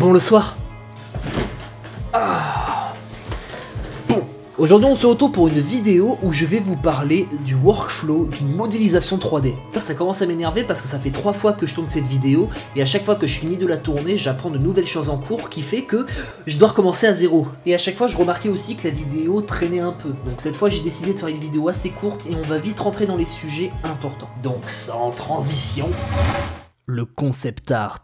Bon le soir. Bon, aujourd'hui on se retrouve pour une vidéo où je vais vous parler du workflow d'une modélisation 3D. Ça commence à m'énerver parce que ça fait 3 fois que je tourne cette vidéo et à chaque fois que je finis de la tourner, j'apprends de nouvelles choses en cours qui fait que je dois recommencer à zéro. Et à chaque fois je remarquais aussi que la vidéo traînait un peu. Donc cette fois j'ai décidé de faire une vidéo assez courte et on va vite rentrer dans les sujets importants. Donc sans transition, le concept art.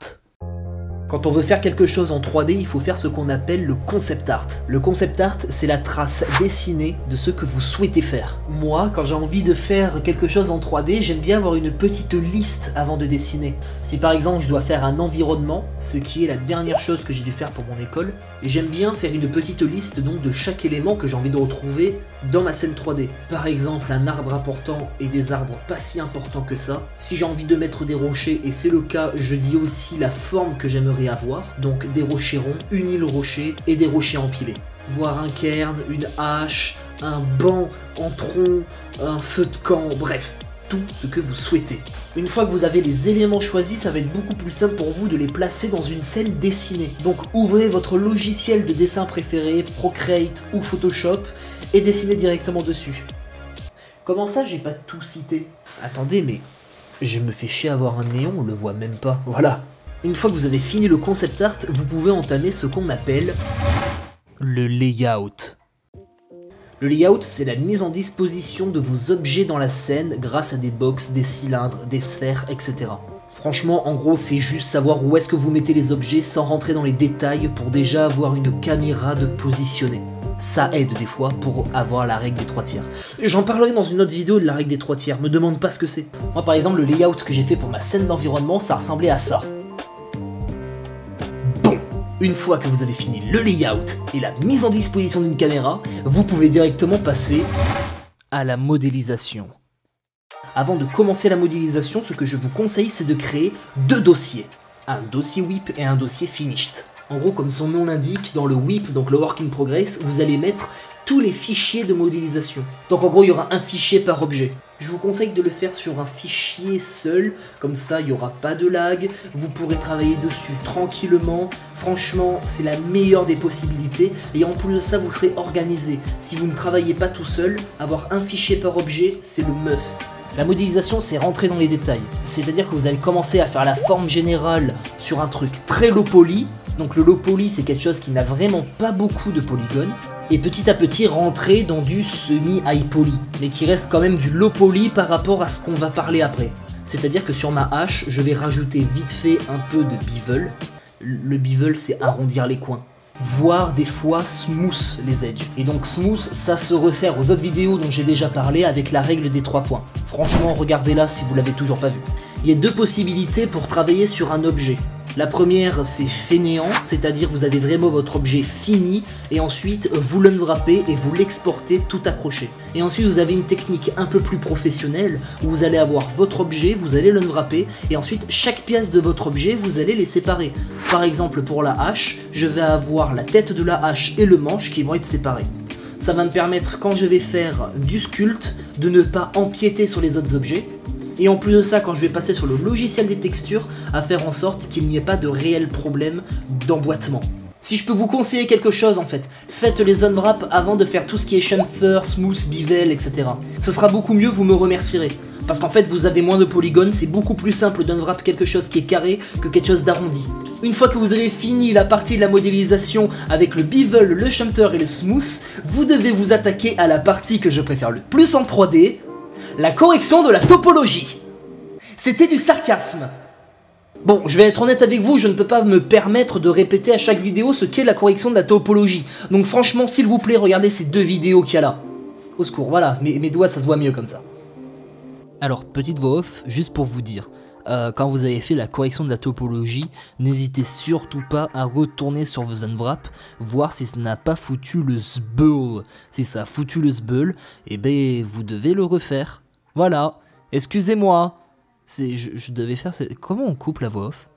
Quand on veut faire quelque chose en 3D, il faut faire ce qu'on appelle le concept art. Le concept art, c'est la trace dessinée de ce que vous souhaitez faire. Moi, quand j'ai envie de faire quelque chose en 3D, j'aime bien avoir une petite liste avant de dessiner. Si par exemple je dois faire un environnement, ce qui est la dernière chose que j'ai dû faire pour mon école, j'aime bien faire une petite liste donc de chaque élément que j'ai envie de retrouver dans ma scène 3D. Par exemple, un arbre important et des arbres pas si importants que ça. Si j'ai envie de mettre des rochers, et c'est le cas, je dis aussi la forme que j'aimerais avoir, donc des rochers ronds, une île rocher et des rochers empilés. Voire un cairn, une hache, un banc en tronc, un feu de camp, bref, tout ce que vous souhaitez. Une fois que vous avez les éléments choisis, ça va être beaucoup plus simple pour vous de les placer dans une scène dessinée. Donc ouvrez votre logiciel de dessin préféré, Procreate ou Photoshop, et dessinez directement dessus. Comment ça, j'ai pas tout cité? Attendez, mais je me fais chier à avoir un néon, on le voit même pas, voilà. Une fois que vous avez fini le concept art, vous pouvez entamer ce qu'on appelle le layout. Le layout, c'est la mise en disposition de vos objets dans la scène grâce à des box, des cylindres, des sphères, etc. Franchement, en gros, c'est juste savoir où est-ce que vous mettez les objets sans rentrer dans les détails pour déjà avoir une caméra de positionner. Ça aide des fois pour avoir la règle des 3 tiers. J'en parlerai dans une autre vidéo de la règle des 3 tiers, me demande pas ce que c'est. Moi par exemple, le layout que j'ai fait pour ma scène d'environnement, ça ressemblait à ça. Une fois que vous avez fini le layout et la mise en disposition d'une caméra, vous pouvez directement passer à la modélisation. Avant de commencer la modélisation, ce que je vous conseille, c'est de créer 2 dossiers. Un dossier WIP et un dossier Finished. En gros, comme son nom l'indique, dans le WIP, donc le Work in Progress, vous allez mettre tous les fichiers de modélisation. Donc en gros, il y aura un fichier par objet. Je vous conseille de le faire sur un fichier seul, comme ça il n'y aura pas de lag, vous pourrez travailler dessus tranquillement. Franchement, c'est la meilleure des possibilités, et en plus de ça, vous serez organisé. Si vous ne travaillez pas tout seul, avoir un fichier par objet, c'est le must. La modélisation, c'est rentrer dans les détails. C'est-à-dire que vous allez commencer à faire la forme générale sur un truc très low poly. Donc le low poly, c'est quelque chose qui n'a vraiment pas beaucoup de polygones. Et petit à petit rentrer dans du semi-high poly, mais qui reste quand même du low poly par rapport à ce qu'on va parler après. C'est-à-dire que sur ma hache, je vais rajouter vite fait un peu de bevel. Le bevel, c'est arrondir les coins. Voire des fois smooth les edges. Et donc smooth, ça se réfère aux autres vidéos dont j'ai déjà parlé avec la règle des 3 points. Franchement, regardez-la si vous l'avez toujours pas vu. Il y a 2 possibilités pour travailler sur un objet. La première, c'est fainéant, c'est-à-dire vous avez vraiment votre objet fini et ensuite vous l'unwrappez et vous l'exportez tout accroché. Et ensuite vous avez une technique un peu plus professionnelle où vous allez avoir votre objet, vous allez l'unwrapper et ensuite chaque pièce de votre objet vous allez les séparer. Par exemple pour la hache, je vais avoir la tête de la hache et le manche qui vont être séparés. Ça va me permettre quand je vais faire du sculpte de ne pas empiéter sur les autres objets. Et en plus de ça, quand je vais passer sur le logiciel des textures, à faire en sorte qu'il n'y ait pas de réel problème d'emboîtement. Si je peux vous conseiller quelque chose en fait, faites les unwrap avant de faire tout ce qui est chamfer, smooth, bevel, etc. Ce sera beaucoup mieux, vous me remercierez. Parce qu'en fait, vous avez moins de polygones, c'est beaucoup plus simple d'unwrap quelque chose qui est carré que quelque chose d'arrondi. Une fois que vous avez fini la partie de la modélisation avec le bevel, le chamfer et le smooth, vous devez vous attaquer à la partie que je préfère le plus en 3D, la correction de la topologie. C'était du sarcasme. Bon, je vais être honnête avec vous, je ne peux pas me permettre de répéter à chaque vidéo ce qu'est la correction de la topologie. Donc franchement, s'il vous plaît, regardez ces 2 vidéos qu'il y a là. Au secours, voilà, mes doigts, ça se voit mieux comme ça. Alors, petite voix off, juste pour vous dire, quand vous avez fait la correction de la topologie, n'hésitez surtout pas à retourner sur vos unwrap, voir si ça n'a pas foutu le sbull. Si ça a foutu le sbull, eh ben vous devez le refaire. Voilà, excusez-moi, je devais faire... Comment on coupe la voix off?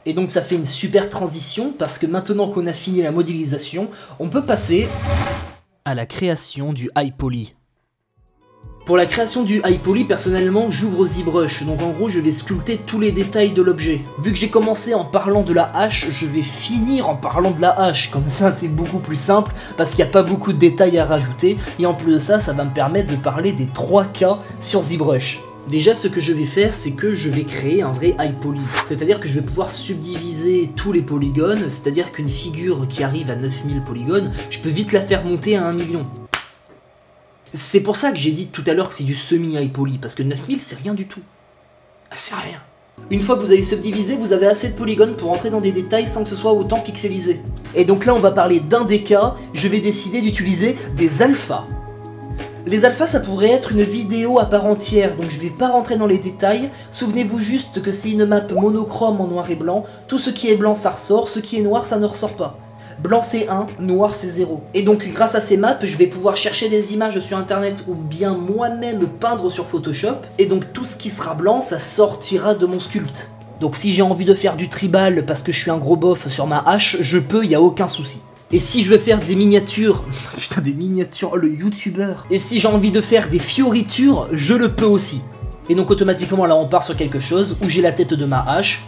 Et donc ça fait une super transition, parce que maintenant qu'on a fini la modélisation, on peut passer à la création du high poly. Pour la création du high poly, personnellement, j'ouvre ZBrush, donc en gros je vais sculpter tous les détails de l'objet. Vu que j'ai commencé en parlant de la hache, je vais finir en parlant de la hache, comme ça c'est beaucoup plus simple, parce qu'il n'y a pas beaucoup de détails à rajouter, et en plus de ça, ça va me permettre de parler des 3 cas sur ZBrush. Déjà, ce que je vais faire, c'est que je vais créer un vrai high poly. C'est-à-dire que je vais pouvoir subdiviser tous les polygones, c'est-à-dire qu'une figure qui arrive à 9000 polygones, je peux vite la faire monter à 1 million. C'est pour ça que j'ai dit tout à l'heure que c'est du semi-high poly, parce que 9000 c'est rien du tout. Ah, c'est rien. Une fois que vous avez subdivisé, vous avez assez de polygones pour entrer dans des détails sans que ce soit autant pixelisé. Et donc là on va parler d'un des cas, je vais décider d'utiliser des alphas. Les alphas ça pourrait être une vidéo à part entière, donc je vais pas rentrer dans les détails. Souvenez-vous juste que c'est une map monochrome en noir et blanc, tout ce qui est blanc ça ressort, ce qui est noir ça ne ressort pas. Blanc c'est 1, noir c'est 0. Et donc grâce à ces maps, je vais pouvoir chercher des images sur internet ou bien moi-même peindre sur Photoshop. Et donc tout ce qui sera blanc, ça sortira de mon sculpte. Donc si j'ai envie de faire du tribal parce que je suis un gros bof sur ma hache, je peux, y a aucun souci. Et si je veux faire des miniatures, putain des miniatures, oh, le youtubeur. Et si j'ai envie de faire des fioritures, je le peux aussi. Et donc automatiquement là on part sur quelque chose où j'ai la tête de ma hache.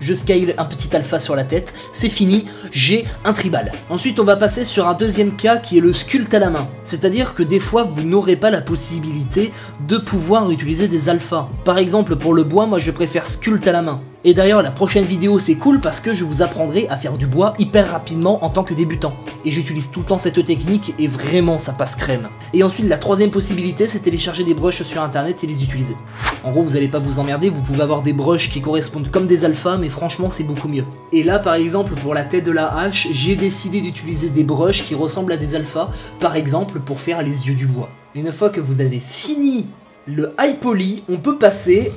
Je scale un petit alpha sur la tête, c'est fini, j'ai un tribal. Ensuite on va passer sur un deuxième cas qui est le sculpte à la main. C'est-à-dire que des fois vous n'aurez pas la possibilité de pouvoir utiliser des alphas. Par exemple pour le bois, moi je préfère sculpte à la main. Et d'ailleurs la prochaine vidéo c'est cool parce que je vous apprendrai à faire du bois hyper rapidement en tant que débutant. Et j'utilise tout le temps cette technique et vraiment ça passe crème. Et ensuite la troisième possibilité c'est télécharger des brushes sur internet et les utiliser. En gros vous allez pas vous emmerder, vous pouvez avoir des brushes qui correspondent comme des alphas mais franchement c'est beaucoup mieux. Et là par exemple pour la tête de la hache, j'ai décidé d'utiliser des brushes qui ressemblent à des alphas, par exemple pour faire les yeux du bois. Une fois que vous avez fini le high poly, on peut passer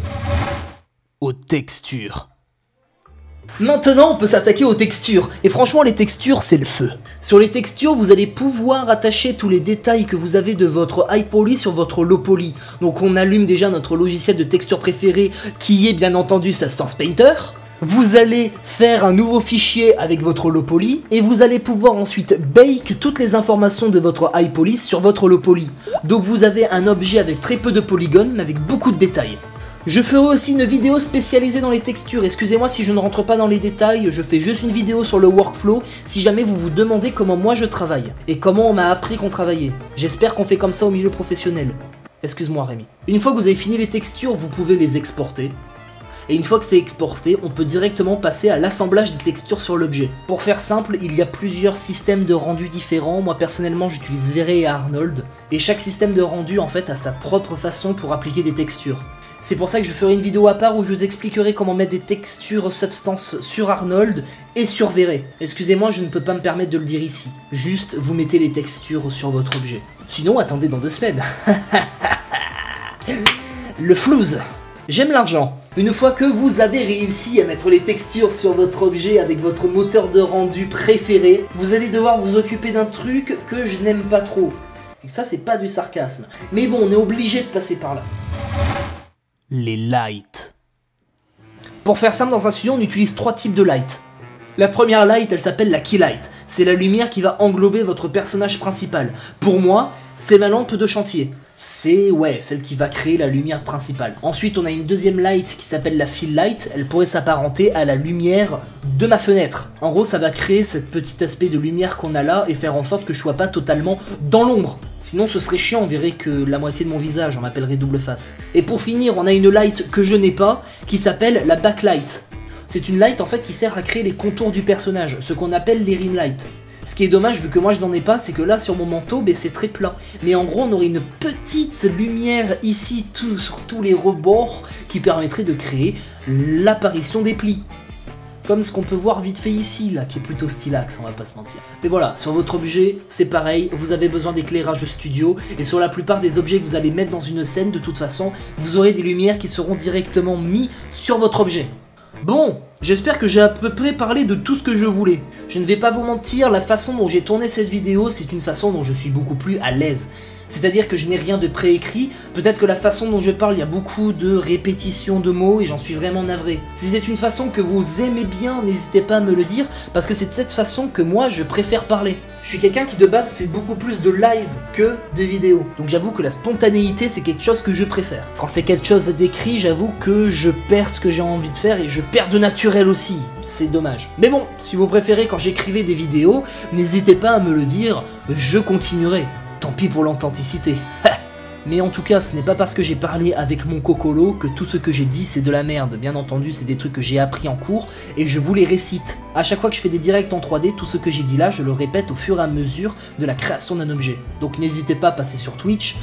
aux textures. Maintenant, on peut s'attaquer aux textures, et franchement les textures c'est le feu. Sur les textures, vous allez pouvoir attacher tous les détails que vous avez de votre high poly sur votre low poly. Donc on allume déjà notre logiciel de texture préféré qui est bien entendu Substance Painter. Vous allez faire un nouveau fichier avec votre low poly et vous allez pouvoir ensuite bake toutes les informations de votre high poly sur votre low poly. Donc vous avez un objet avec très peu de polygones mais avec beaucoup de détails. Je ferai aussi une vidéo spécialisée dans les textures, excusez-moi si je ne rentre pas dans les détails, je fais juste une vidéo sur le workflow si jamais vous vous demandez comment moi je travaille et comment on m'a appris qu'on travaillait. J'espère qu'on fait comme ça au milieu professionnel. Excuse-moi Rémi. Une fois que vous avez fini les textures, vous pouvez les exporter. Et une fois que c'est exporté, on peut directement passer à l'assemblage des textures sur l'objet. Pour faire simple, il y a plusieurs systèmes de rendu différents. Moi personnellement j'utilise V-Ray et Arnold. Et chaque système de rendu en fait a sa propre façon pour appliquer des textures. C'est pour ça que je ferai une vidéo à part où je vous expliquerai comment mettre des textures Substance sur Arnold et sur V-Ray. Excusez-moi, je ne peux pas me permettre de le dire ici. Juste, vous mettez les textures sur votre objet. Sinon, attendez dans 2 semaines. Le flouze. J'aime l'argent. Une fois que vous avez réussi à mettre les textures sur votre objet avec votre moteur de rendu préféré, vous allez devoir vous occuper d'un truc que je n'aime pas trop. Et ça, c'est pas du sarcasme. Mais bon, on est obligé de passer par là. Les lights. Pour faire simple dans un studio, on utilise 3 types de light. La première light, elle s'appelle la key light. C'est la lumière qui va englober votre personnage principal. Pour moi, c'est ma lampe de chantier. C'est, celle qui va créer la lumière principale. Ensuite, on a une deuxième light qui s'appelle la fill light. Elle pourrait s'apparenter à la lumière de ma fenêtre. En gros, ça va créer cet petit aspect de lumière qu'on a là et faire en sorte que je sois pas totalement dans l'ombre. Sinon, ce serait chiant, on verrait que la moitié de mon visage, on m'appellerait double face. Et pour finir, on a une light que je n'ai pas, qui s'appelle la backlight. C'est une light en fait qui sert à créer les contours du personnage, ce qu'on appelle les rim lights. Ce qui est dommage vu que moi je n'en ai pas, c'est que là sur mon manteau c'est très plat. Mais en gros on aurait une petite lumière ici sur tous les rebords qui permettrait de créer l'apparition des plis. Comme ce qu'on peut voir vite fait ici là, qui est plutôt stylax, on va pas se mentir. Mais voilà, sur votre objet c'est pareil, vous avez besoin d'éclairage studio. Et sur la plupart des objets que vous allez mettre dans une scène, de toute façon, vous aurez des lumières qui seront directement mises sur votre objet. Bon, j'espère que j'ai à peu près parlé de tout ce que je voulais. Je ne vais pas vous mentir, la façon dont j'ai tourné cette vidéo, c'est une façon dont je suis beaucoup plus à l'aise. C'est-à-dire que je n'ai rien de préécrit, peut-être que la façon dont je parle, il y a beaucoup de répétitions de mots et j'en suis vraiment navré. Si c'est une façon que vous aimez bien, n'hésitez pas à me le dire, parce que c'est de cette façon que moi je préfère parler. Je suis quelqu'un qui de base fait beaucoup plus de live que de vidéos, donc j'avoue que la spontanéité c'est quelque chose que je préfère. Quand c'est quelque chose d'écrit, j'avoue que je perds ce que j'ai envie de faire et je perds de naturel aussi, c'est dommage. Mais bon, si vous préférez quand j'écrivais des vidéos, n'hésitez pas à me le dire, je continuerai. Tant pis pour l'authenticité. Mais en tout cas, ce n'est pas parce que j'ai parlé avec mon cocolo que tout ce que j'ai dit c'est de la merde. Bien entendu, c'est des trucs que j'ai appris en cours et je vous les récite. À chaque fois que je fais des directs en 3D, tout ce que j'ai dit là, je le répète au fur et à mesure de la création d'un objet. Donc n'hésitez pas à passer sur Twitch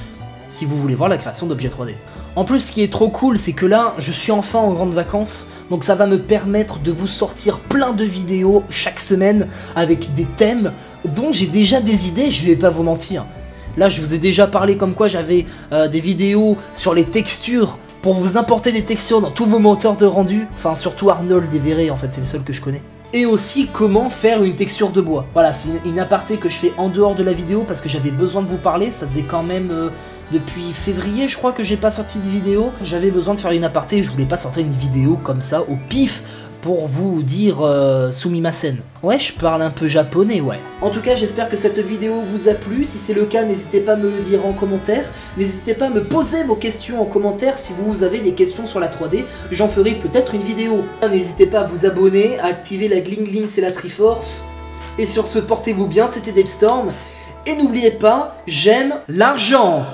si vous voulez voir la création d'objets 3D. En plus, ce qui est trop cool, c'est que là, je suis enfin en grandes vacances, donc ça va me permettre de vous sortir plein de vidéos chaque semaine avec des thèmes dont j'ai déjà des idées, je vais pas vous mentir. Là, je vous ai déjà parlé comme quoi j'avais des vidéos sur les textures pour vous importer des textures dans tous vos moteurs de rendu. Enfin, surtout Arnold et Verret, en fait, c'est le seul que je connais. Et aussi comment faire une texture de bois. Voilà, c'est une aparté que je fais en dehors de la vidéo parce que j'avais besoin de vous parler. Ça faisait quand même depuis février, je crois que j'ai pas sorti de vidéo. J'avais besoin de faire une aparté et je voulais pas sortir une vidéo comme ça au pif pour vous dire sumimasen. Ouais, je parle un peu japonais, ouais. En tout cas, j'espère que cette vidéo vous a plu. Si c'est le cas, n'hésitez pas à me le dire en commentaire. N'hésitez pas à me poser vos questions en commentaire si vous avez des questions sur la 3D. J'en ferai peut-être une vidéo. N'hésitez pas à vous abonner, à activer la gling gling, c'est la Triforce. Et sur ce, portez-vous bien, c'était Dapestorm. Et n'oubliez pas, j'aime l'argent.